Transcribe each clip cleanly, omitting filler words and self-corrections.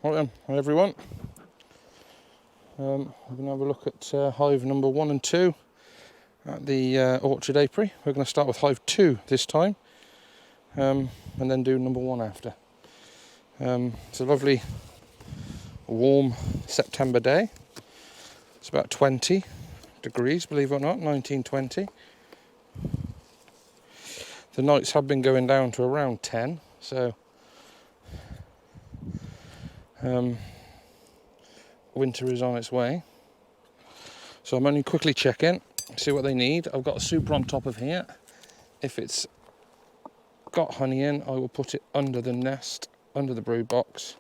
Right then, hi everyone. We're going to have a look at hive number 1 and 2 at the orchard apiary. We're going to start with hive 2 this time, and then do number 1 after. It's a lovely warm September day. It's about 20 degrees, believe it or not, 19-20. The nights have been going down to around 10, so winter is on its way. So I'm only quickly checking, see what they need. I've got a super on top of here. If it's got honey in, I will put it under the nest, under the brood box.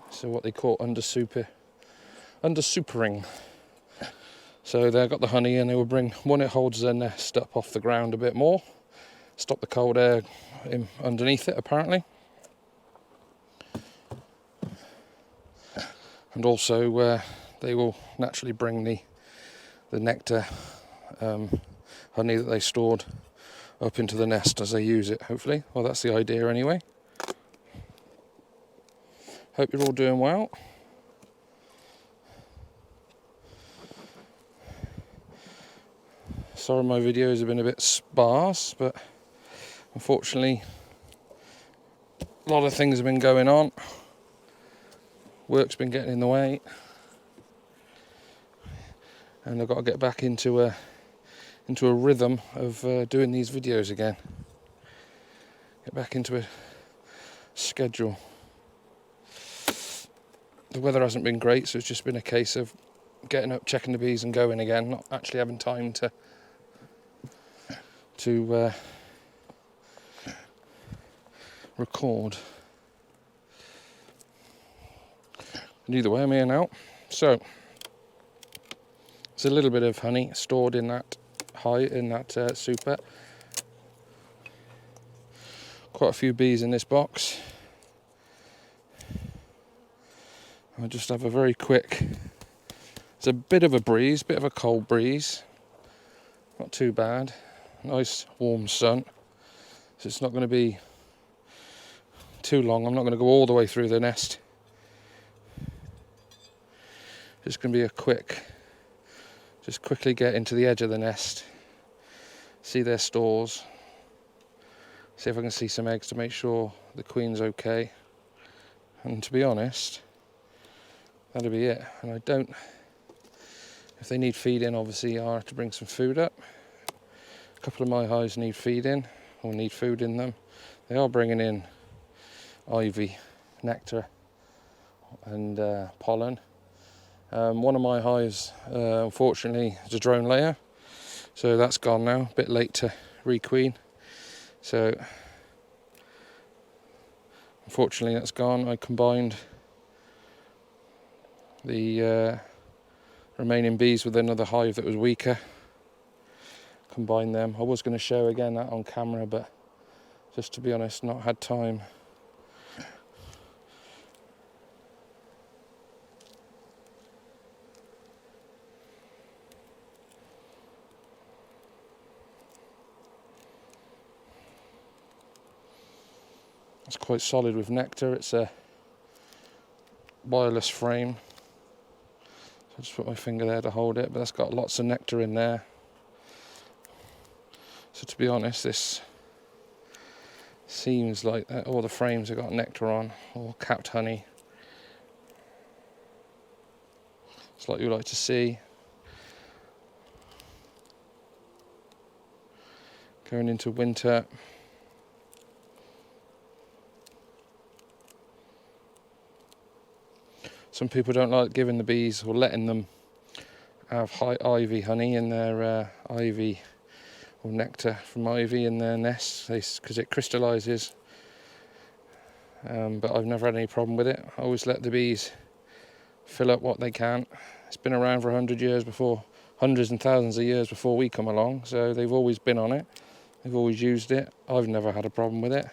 So what they call under supering. So they've got the honey and they will bring, one, it holds their nest up off the ground a bit more, stop the cold air underneath it apparently. And also they will naturally bring the nectar, honey that they stored up into the nest as they use it, hopefully. Well, that's the idea anyway. Hope you're all doing well. Sorry my videos have been a bit sparse, but unfortunately a lot of things have been going on. Work's been getting in the way, and I've got to get back into a rhythm of doing these videos again. Get back into a schedule. The weather hasn't been great, so it's just been a case of getting up, checking the bees and going again, not actually having time to record. Either way, I'm here now. So there's a little bit of honey stored in that super. Quite a few bees in this box. I'll just have a very quick. It's a bit of a breeze, bit of a cold breeze. Not too bad. Nice warm sun. So it's not going to be too long. I'm not going to go all the way through the nest. Just going to be a quick, just quickly get into the edge of the nest, see their stores, see if I can see some eggs to make sure the queen's okay. And to be honest, that'll be it. And I don't, if they need feeding, obviously I have to bring some food up. A couple of my hives need feeding, or need food in them. They are bringing in ivy, nectar and pollen. One of my hives, unfortunately, is a drone layer, so that's gone now. A bit late to requeen, so unfortunately that's gone. I combined the remaining bees with another hive that was weaker. Combine them. I was going to show again that on camera, but just to be honest, not had time. It's quite solid with nectar. It's a wireless frame. So I just put my finger there to hold it, but that's got lots of nectar in there. So to be honest, this seems like all the frames have got nectar on, or capped honey. It's like you like to see. Going into winter. Some people don't like giving the bees or letting them have ivy honey in their ivy or nectar from ivy in their nests because it crystallises. But I've never had any problem with it. I always let the bees fill up what they can. It's been around for 100 years before, hundreds and thousands of years before we come along, so they've always been on it. They've always used it. I've never had a problem with it.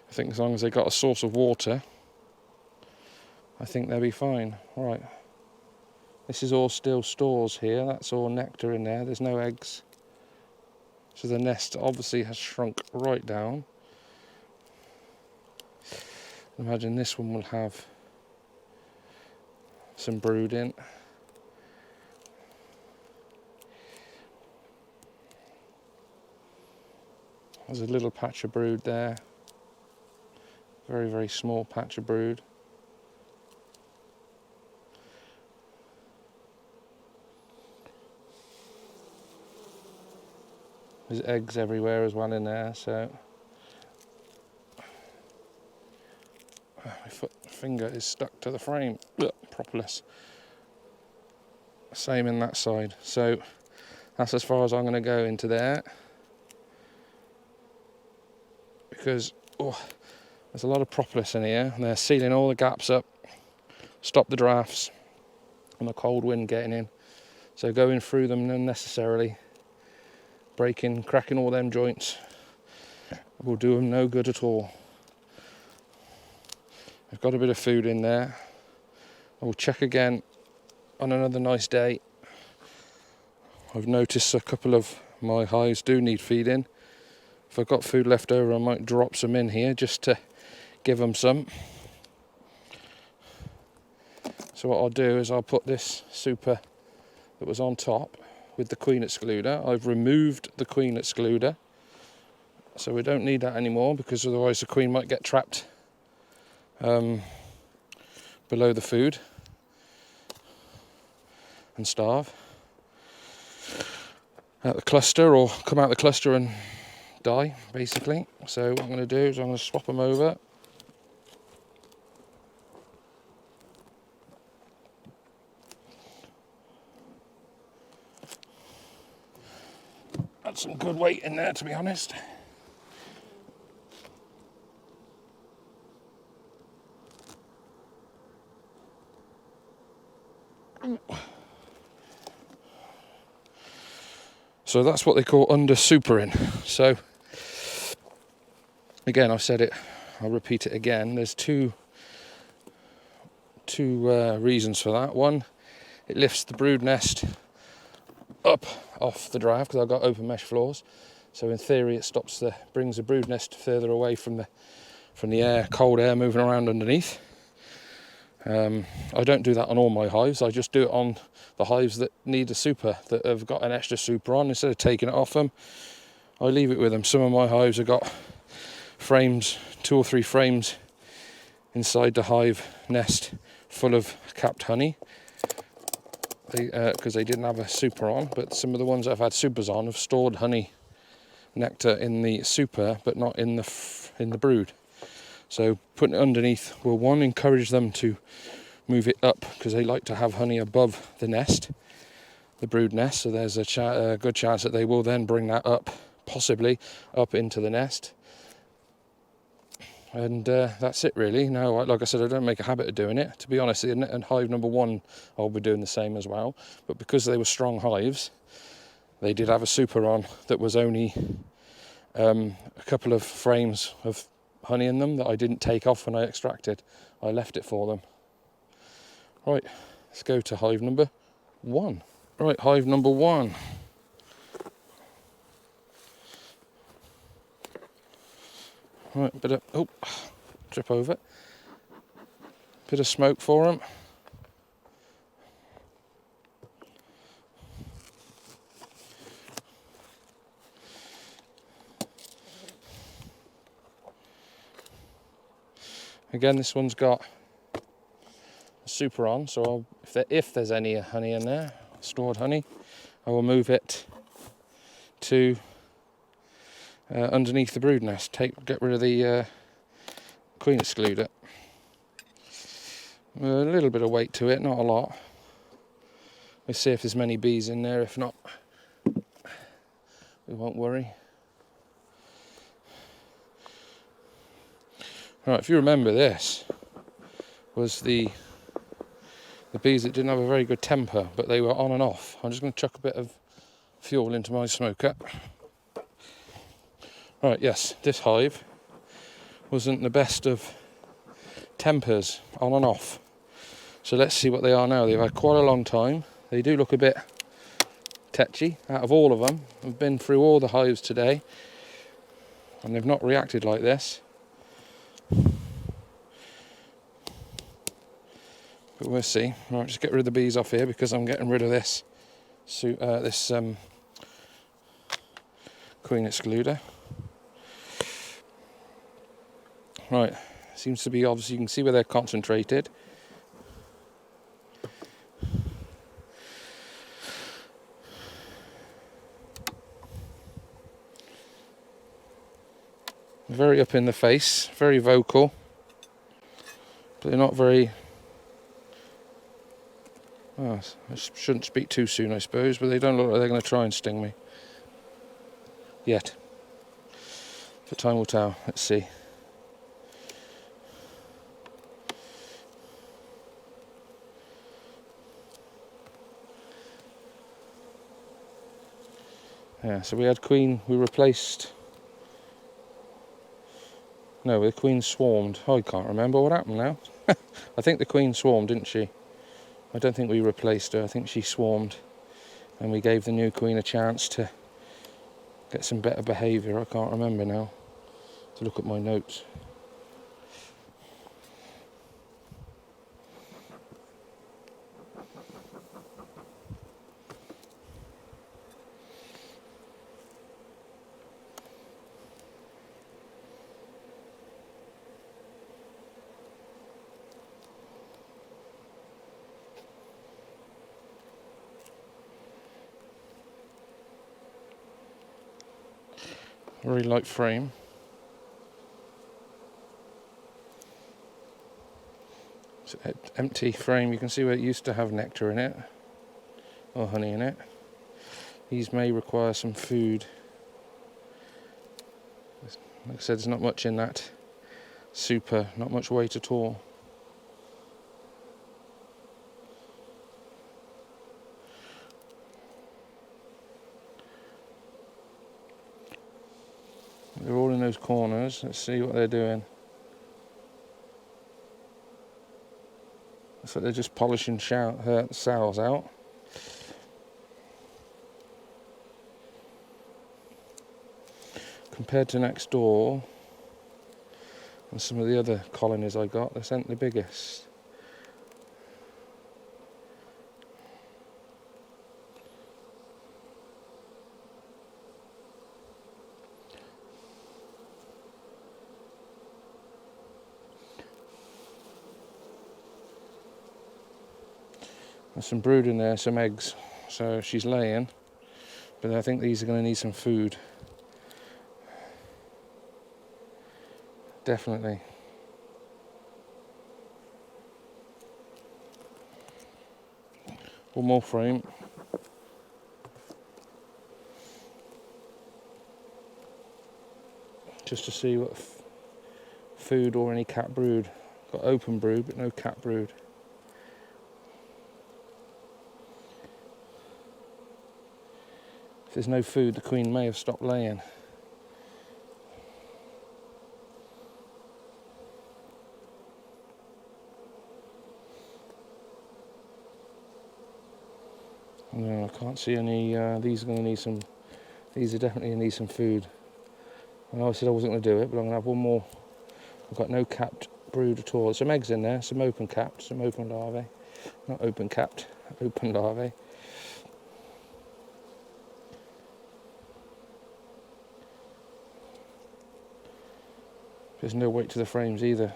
I think as long as they've got a source of water, I think they'll be fine. Right, This is all still stores here. That's all nectar in there. There's no eggs. So the nest obviously has shrunk right down. Imagine this one will have some brood in. There's a little patch of brood there. Very, very small patch of brood. There's eggs everywhere as well in there, so my finger is stuck to the frame. Ugh, propolis. Same in that side. So that's as far as I'm going to go into there, because there's a lot of propolis in here, and they're sealing all the gaps up, stop the drafts and the cold wind getting in. So going through them unnecessarily, breaking, cracking all them joints, will do them no good at all. I've got a bit of food in there. I will check again on another nice day. I've noticed a couple of my hives do need feeding. If I've got food left over, I might drop some in here just to give them some. So what I'll do is I'll put this super that was on top with the queen excluder. I've removed the queen excluder, so we don't need that anymore, because otherwise the queen might get trapped below the food and starve at the cluster, or come out the cluster and die, basically. So what I'm going to do is I'm going to swap them over. That's some good weight in there, to be honest. So that's what they call under supering. So again, I've said it, I'll repeat it again. There's two reasons for that. One, it lifts the brood nest up off the draft, because I've got open mesh floors. So in theory, it brings the brood nest further away from the air, cold air moving around underneath. I don't do that on all my hives. I just do it on the hives that need a super, that have got an extra super on. Instead of taking it off them, I leave it with them. Some of my hives have got frames, 2 or 3 frames inside the hive nest full of capped honey, because they didn't have a super on. But some of the ones that I've had supers on have stored honey nectar in the super, but not in the brood. So putting it underneath will, one, encourage them to move it up, because they like to have honey above the nest, the brood nest. So there's a good chance that they will then bring that up, possibly up into the nest. And that's it really. Now, like I said, I don't make a habit of doing it. To be honest, in hive number 1, I'll be doing the same as well. But because they were strong hives, they did have a super on that was only a couple of frames of honey in them that I didn't take off when I extracted. I left it for them. Right, let's go to hive number 1. Right, hive number 1. Right, bit of, trip over. Bit of smoke for them. Again, this one's got a super on, so if there's any honey in there, stored honey, I will move it to underneath the brood nest. Get rid of the queen excluder. A little bit of weight to it, not a lot. Let's see if there's many bees in there. If not, we won't worry. Right, if you remember, this was the bees that didn't have a very good temper, but they were on and off. I'm just going to chuck a bit of fuel into my smoker. Right, yes, this hive wasn't the best of tempers, on and off. So let's see what they are now. They've had quite a long time. They do look a bit tetchy out of all of them. I've been through all the hives today and they've not reacted like this. But we'll see. Right, just get rid of the bees off here because I'm getting rid of this queen excluder. Right, seems to be obviously, you can see where they're concentrated. Very up in the face, very vocal, but they're not very... Oh, I shouldn't speak too soon, I suppose, but they don't look like they're going to try and sting me. Yet. But time will tell. Let's see. Yeah, so we had queen, we replaced... No, the queen swarmed. Oh, I can't remember what happened now. I think the queen swarmed, didn't she? I don't think we replaced her. I think she swarmed. And we gave the new queen a chance to get some better behaviour. I can't remember now. To look at my notes. Very light frame. It's an empty frame. You can see where it used to have nectar in it, or honey in it. These may require some food. Like I said, there's not much in that super, not much weight at all. They're all in those corners. Let's see what they're doing. Looks like they're just polishing cells out. Compared to next door and some of the other colonies I got, they sent the biggest. There's some brood in there, some eggs, so she's laying, but I think these are going to need some food. Definitely. One more frame. Just to see what food or any cat brood. Got open brood, but no cat brood. If there's no food, the queen may have stopped laying. No, I can't see any. These are going to need some. These are definitely going to need some food. I know I said I wasn't going to do it, but I'm going to have one more. I've got no capped brood at all. There's some eggs in there, some open capped, some open larvae. Not open capped, open larvae. There's no weight to the frames either.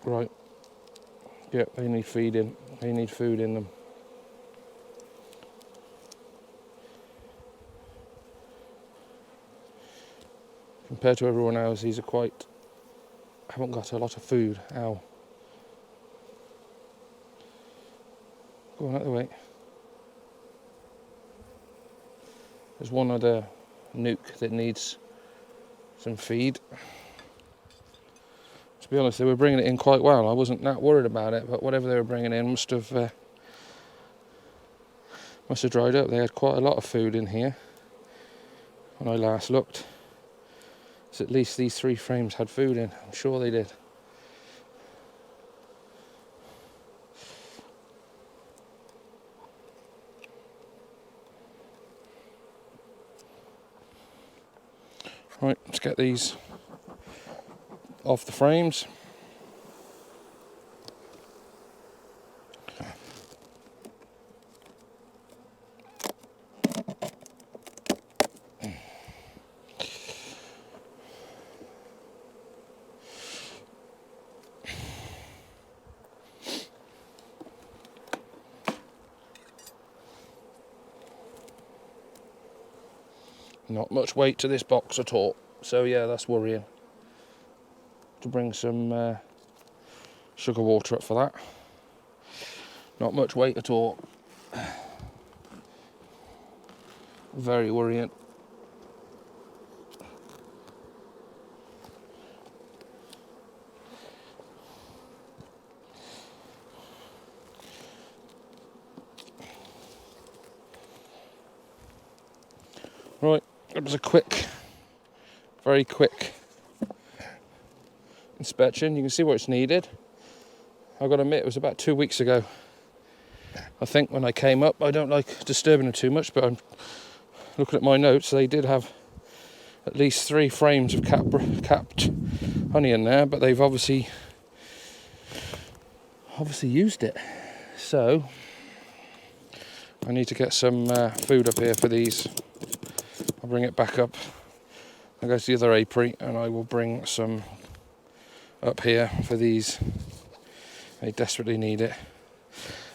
Right. Yep, they need feeding. They need food in them. Compared to everyone else, these are quite... haven't got a lot of food. Ow. Go on, out the way. There's one other nuke that needs some feed. To be honest, they were bringing it in quite well. I wasn't that worried about it, but whatever they were bringing in must have dried up. They had quite a lot of food in here when I last looked. So at least these 3 frames had food in. I'm sure they did. Right, let's get these off the frames. Not much weight to this box at all, so yeah, that's worrying. To bring some sugar water up for that. Not much weight at all. Very worrying. Right, it was a very quick inspection. You can see where it's needed. I've got to admit, it was about 2 weeks ago, I think, when I came up. I don't like disturbing them too much, but I'm looking at my notes. They did have at least 3 frames of capped honey in there, but they've obviously used it. So I need to get some food up here for these. I'll bring it back up. I'll go to the other apiary and I will bring some up here for these. They desperately need it.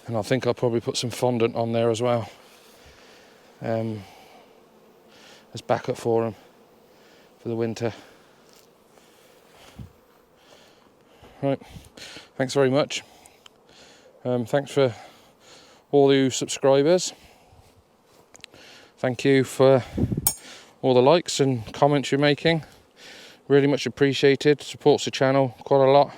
And I think I'll probably put some fondant on there as well, as backup for them for the winter. Right, thanks very much. Thanks for all you subscribers. Thank you for all the likes and comments you're making. Really much appreciated. Supports the channel quite a lot.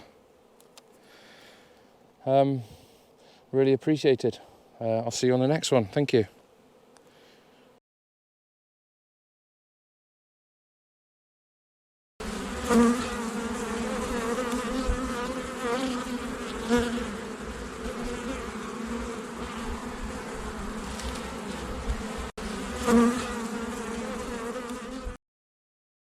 Really appreciated. I'll see you on the next one. Thank you.